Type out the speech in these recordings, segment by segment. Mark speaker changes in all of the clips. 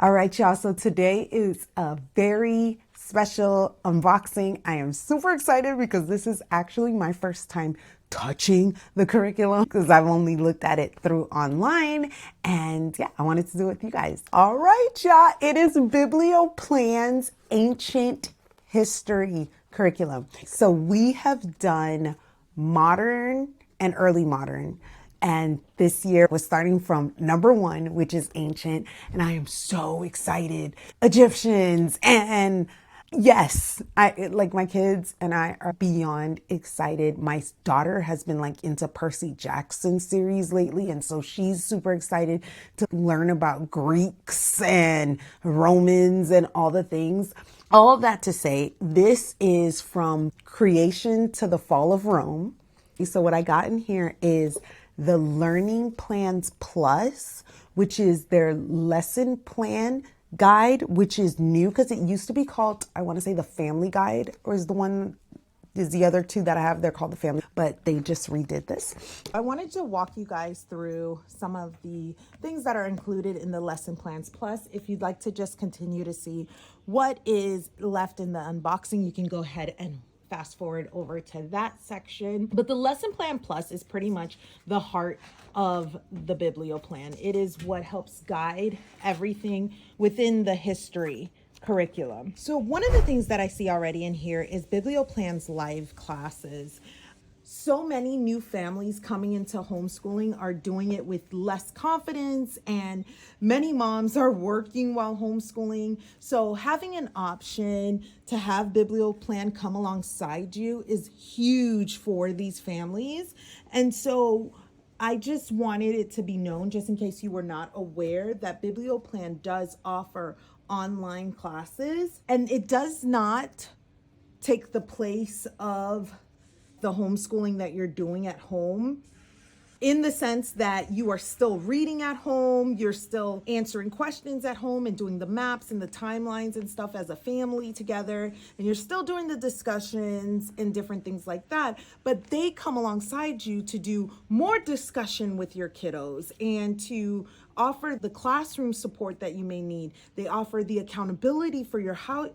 Speaker 1: All right, y'all. So today is a very special unboxing. I am super excited because this is actually my first time touching the curriculum because I've only looked at it through online. And yeah, I wanted to do it with you guys. All right, y'all. It is BiblioPlan's Ancient History curriculum. So we have done modern and early modern. And this year was starting from number one, which is ancient. And I am so excited. Egyptians and yes, I like my kids and I are beyond excited. My daughter has been like into Percy Jackson series lately. And so she's super excited to learn about Greeks and Romans and all the things. All of that to say, this is from creation to the fall of Rome. So what I got in here is the Learning Plans Plus, which is their lesson plan guide, which is new because it used to be called, I want to say the Family Guide, or is the other two that I have, they're called the Family, but they just redid this. I wanted to walk you guys through some of the things that are included in the Lesson Plans Plus. If you'd like to just continue to see what is left in the unboxing, you can go ahead and fast forward over to that section. But the Lesson Plan Plus is pretty much the heart of the BiblioPlan. It is what helps guide everything within the history curriculum. So one of the things that I see already in here is BiblioPlan's live classes. So many new families coming into homeschooling are doing it with less confidence, and many moms are working while homeschooling. So having an option to have BiblioPlan come alongside you is huge for these families. And so I just wanted it to be known, just in case you were not aware, that BiblioPlan does offer online classes, and it does not take the place of the homeschooling that you're doing at home, in the sense that you are still reading at home, you're still answering questions at home and doing the maps and the timelines and stuff as a family together, and you're still doing the discussions and different things like that, but they come alongside you to do more discussion with your kiddos and to offer the classroom support that you may need. They offer the accountability for your high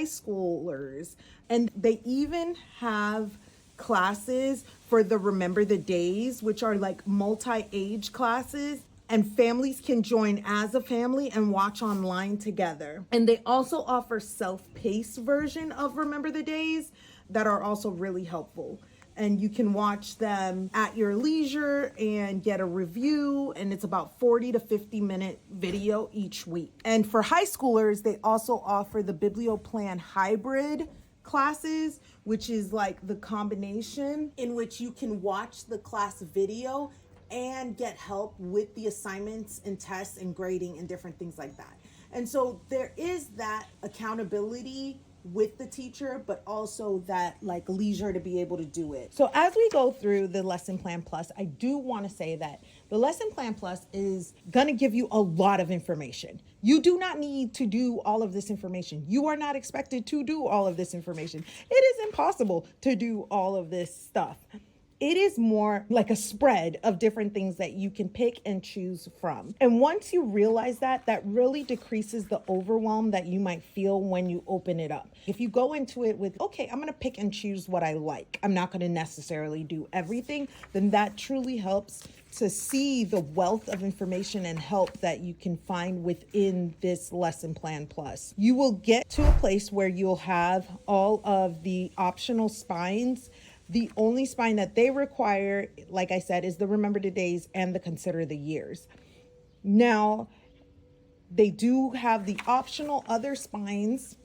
Speaker 1: schoolers, and they even have classes for the Remember the Days, which are like multi-age classes, and families can join as a family and watch online together. And they also offer self-paced version of Remember the Days that are also really helpful. And you can watch them at your leisure and get a review, and it's about 40 to 50-minute video each week. And for high schoolers, they also offer the BiblioPlan hybrid classes, which is like the combination in which you can watch the class video and get help with the assignments and tests and grading and different things like that. And so there is that accountability with the teacher, but also that like leisure to be able to do it. So as we go through the Lesson Plan Plus, I do want to say that the Lesson Plan Plus is going to give you a lot of information. You do not need to do all of this information. You are not expected to do all of this information. It is impossible to do all of this stuff. It is more like a spread of different things that you can pick and choose from. And once you realize that, that really decreases the overwhelm that you might feel when you open it up. If you go into it with, okay, I'm going to pick and choose what I like, I'm not going to necessarily do everything, then that truly helps to see the wealth of information and help that you can find within this Lesson Plan Plus. You will get to a place where you'll have all of the optional spines. The only spine that they require, like I said, is the Remember the Days and the Consider the Years. Now, they do have the optional other spines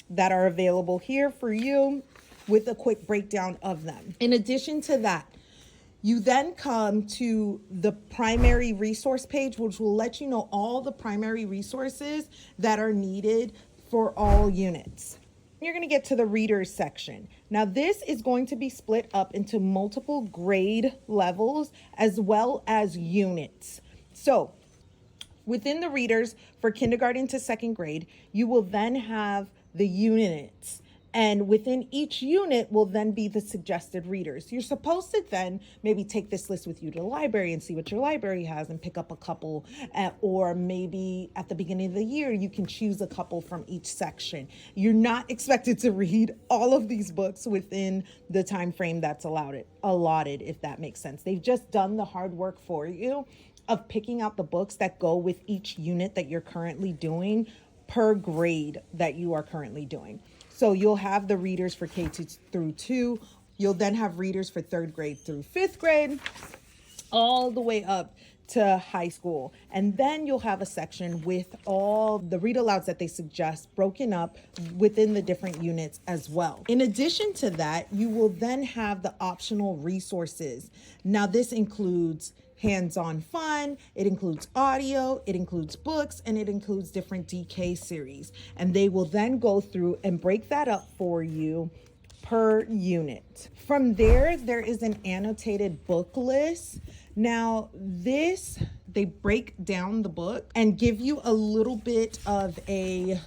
Speaker 1: that are available here for you with a quick breakdown of them. In addition to that, you then come to the primary resource page, which will let you know all the primary resources that are needed for all units. You're going to get to the readers section. Now, this is going to be split up into multiple grade levels as well as units. So within the readers for kindergarten to second grade, you will then have the units. And within each unit will then be the suggested readers. You're supposed to then maybe take this list with you to the library and see what your library has and pick up a couple. Or maybe at the beginning of the year, you can choose a couple from each section. You're not expected to read all of these books within the time frame that's allotted, if that makes sense. They've just done the hard work for you of picking out the books that go with each unit that you're currently doing per grade that you are currently doing. So you'll have the readers for through 2. You'll then have readers for 3rd grade through 5th grade, all the way up to high school. And then you'll have a section with all the read alouds that they suggest broken up within the different units as well. In addition to that, you will then have the optional resources. Now, this includes hands-on fun, it includes audio, it includes books, and it includes different DK series. And they will then go through and break that up for you per unit. From there, there is an annotated book list. Now, they break down the book and give you a little bit of a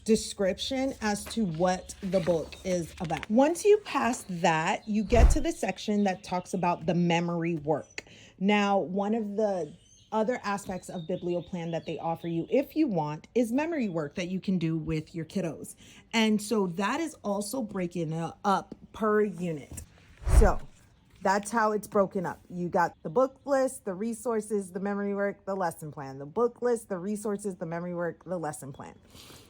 Speaker 1: description as to what the book is about. Once you pass that, you get to the section that talks about the memory work. Now, one of the other aspects of BiblioPlan that they offer you, if you want, is memory work that you can do with your kiddos. And so that is also breaking up per unit. So that's how it's broken up. You got the book list, the resources, the memory work, the lesson plan. The book list, the resources, the memory work, the lesson plan.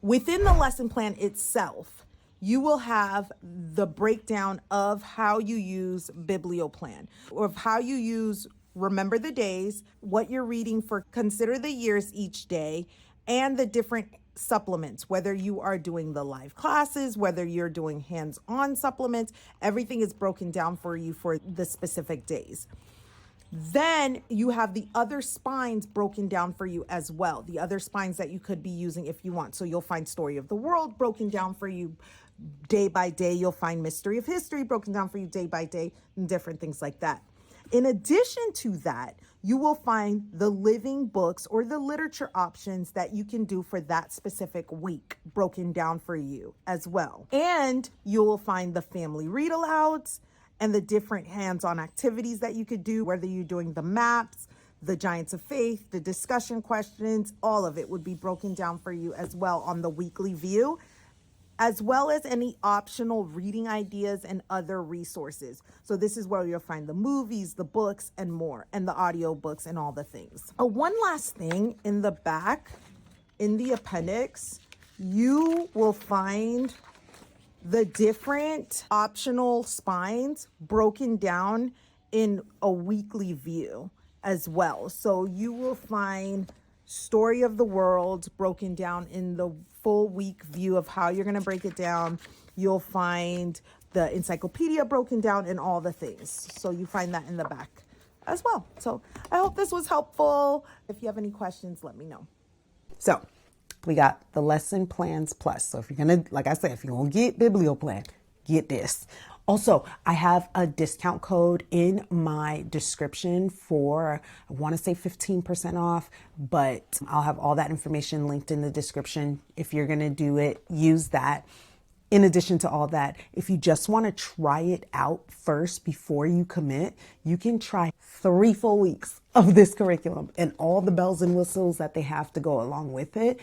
Speaker 1: Within the lesson plan itself, you will have the breakdown of how you use BiblioPlan, or of how you use Remember the Days, what you're reading for Consider the Years each day, and the different supplements, whether you are doing the live classes, whether you're doing hands-on supplements, everything is broken down for you for the specific days. Then you have the other spines broken down for you as well, the other spines that you could be using if you want. So you'll find Story of the World broken down for you day by day. You'll find Mystery of History broken down for you day by day, and different things like that. In addition to that, you will find the living books or the literature options that you can do for that specific week broken down for you as well. And you will find the family read alouds and the different hands-on activities that you could do, whether you're doing the maps, the Giants of Faith, the discussion questions, all of it would be broken down for you as well on the weekly view, as well as any optional reading ideas and other resources. So this is where you'll find the movies, the books, and more, and the audio books and all the things. One last thing, in the back, in the appendix, you will find the different optional spines broken down in a weekly view as well. So you will find Story of the World broken down in the full week view of how you're going to break it down. You'll find the encyclopedia broken down and all the things. So you find that in the back as well. So I hope this was helpful. If you have any questions, let me know. So we got the lesson plans plus. So if you're going to, like I said, if you're going to get BiblioPlan, get this. Also, I have a discount code in my description for, I want to say 15% off, but I'll have all that information linked in the description. If you're going to do it, use that. In addition to all that, if you just want to try it out first before you commit, you can try 3 full weeks of this curriculum and all the bells and whistles that they have to go along with it.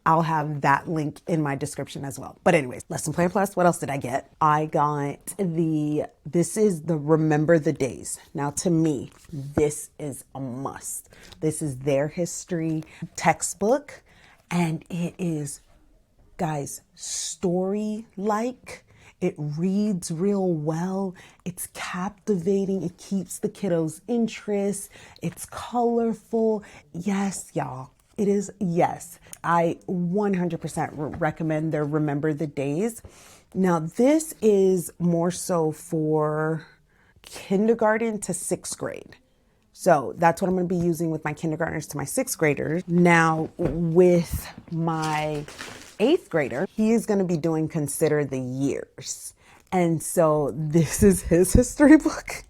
Speaker 1: I'll have that link in my description as well. But anyways, Lesson Plan Plus, what else did I get? I got this is the Remember the Days. Now to me, this is a must. This is their history textbook, and it is, guys, story-like. It reads real well. It's captivating. It keeps the kiddos' interest. It's colorful. Yes, y'all. It is, yes. I 100% recommend their Remember the Days. Now, this is more so for kindergarten to 6th grade. So that's what I'm going to be using with my kindergartners to my 6th graders. Now, with my 8th grader, he is going to be doing Consider the Years. And so this is his history book.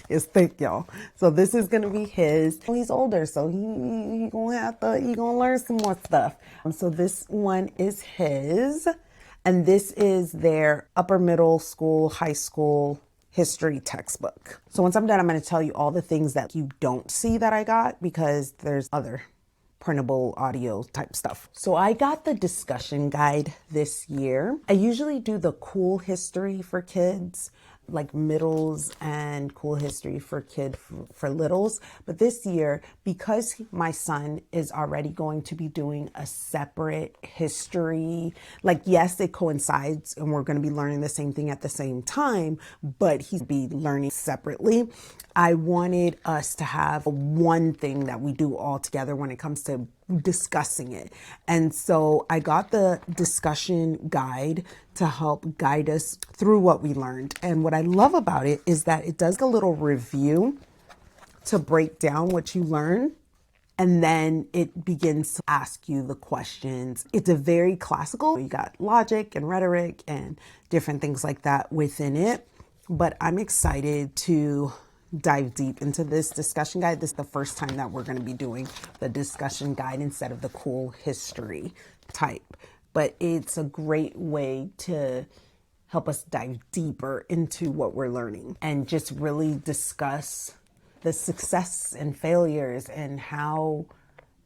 Speaker 1: Is thick, y'all. So this is gonna be his. He's older, so he gonna learn some more stuff. So this one is his, And this is their upper middle school, high school history textbook. So once I'm done, I'm going to tell you all the things that you don't see that I got, because there's other printable audio type stuff. So I got the discussion guide this year. I usually do the cool history for kids, like middles, and cool history for for littles. But this year, because my son is already going to be doing a separate history, like yes, it coincides and we're going to be learning the same thing at the same time, but he's be learning separately. I wanted us to have one thing that we do all together when it comes to discussing it. And so I got the discussion guide to help guide us through what we learned. And what I love about it is that it does a little review to break down what you learn. And then it begins to ask you the questions. It's a very classical. You got logic and rhetoric and different things like that within it. But I'm excited to dive deep into this discussion guide. This is the first time that we're going to be doing the discussion guide instead of the cool history type. But it's a great way to help us dive deeper into what we're learning and just really discuss the success and failures and how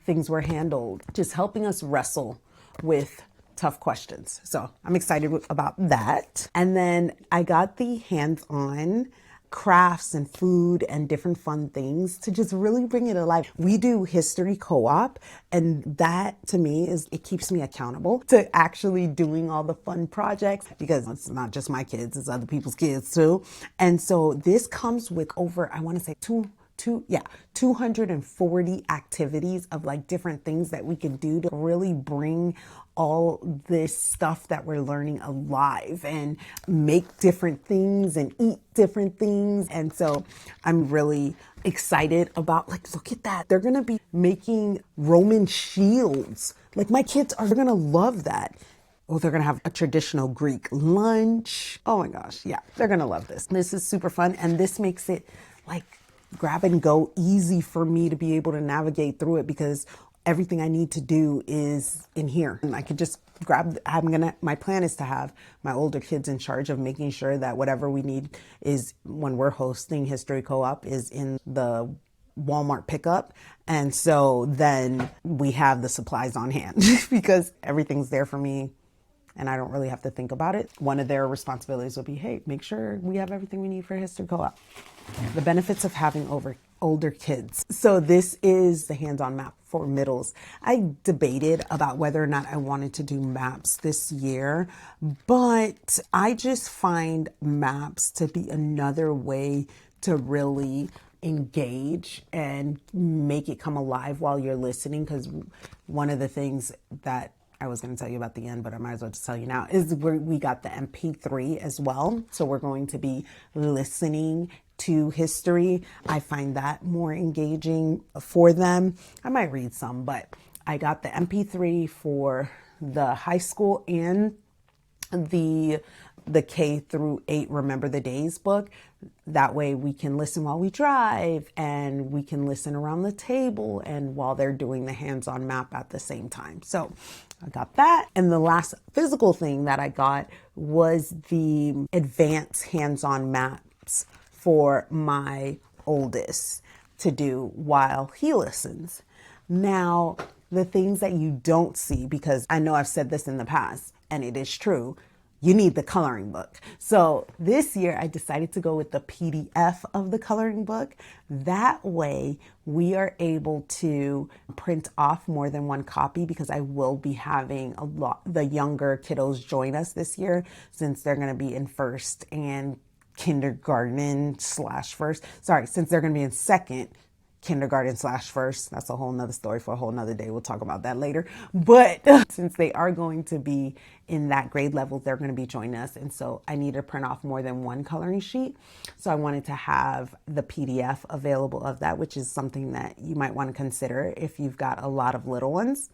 Speaker 1: things were handled, just helping us wrestle with tough questions. So I'm excited about that. And then I got the hands-on crafts and food and different fun things to just really bring it alive. We do history co-op, and that to me it keeps me accountable to actually doing all the fun projects, because it's not just my kids, it's other people's kids too. And so this comes with over, I want to say 240 activities of like different things that we can do to really bring all this stuff that we're learning alive and make different things and eat different things. And so I'm really excited about, like, look at that. They're going to be making Roman shields. Like, my kids are going to love that. Oh, they're going to have a traditional Greek lunch. Oh my gosh. Yeah, they're going to love this. This is super fun. And this makes it like grab and go easy for me to be able to navigate through it, because everything I need to do is in here. And I could just grab, my plan is to have my older kids in charge of making sure that whatever we need is, when we're hosting History Co-op, is in the Walmart pickup. And so then we have the supplies on hand because everything's there for me and I don't really have to think about it. One of their responsibilities will be, hey, make sure we have everything we need for History Co-op. The benefits of having older kids. So this is the hands-on map for middles. I debated about whether or not I wanted to do maps this year, but I just find maps to be another way to really engage and make it come alive while you're listening. Because one of the things that I was going to tell you about the end, but I might as well just tell you now, is we got the MP3 as well. So we're going to be listening to history. I find that more engaging for them. I might read some, but I got the MP3 for the high school and the K through 8 Remember the Days book. That way we can listen while we drive, and we can listen around the table and while they're doing the hands-on map at the same time. So I got that. And the last physical thing that I got was the advanced hands-on maps for my oldest to do while he listens. Now, the things that you don't see, because I know I've said this in the past, and it is true, you need the coloring book. So this year I decided to go with the PDF of the coloring book. That way we are able to print off more than one copy, because I will be having the younger kiddos join us this year, since they're going to be in first and kindergarten slash first. Sorry, since they're going to be in second kindergarten slash first. That's a whole nother story for a whole nother day. We'll talk about that later. But since they are going to be in that grade level, they're going to be joining us. And so I need to print off more than one coloring sheet. So I wanted to have the PDF available of that, which is something that you might want to consider if you've got a lot of little ones,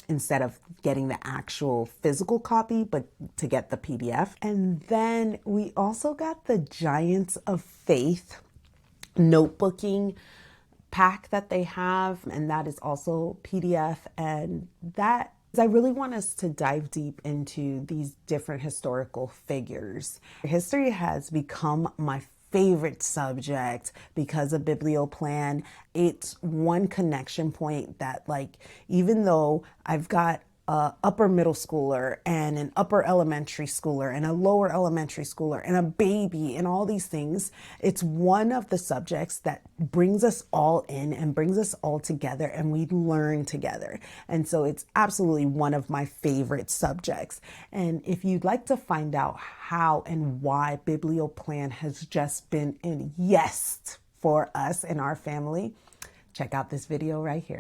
Speaker 1: instead of getting the actual physical copy, but to get the PDF. And then we also got the Giants of Faith notebooking pack that they have, and that is also PDF, and that I really want us to dive deep into these different historical figures. History has become my favorite subject because of BiblioPlan. It's one connection point that, like, even though I've got a upper middle schooler and an upper elementary schooler and a lower elementary schooler and a baby and all these things, it's one of the subjects that brings us all in and brings us all together, and we learn together. And so it's absolutely one of my favorite subjects. And if you'd like to find out how and why BiblioPlan has just been a yes for us and our family, check out this video right here.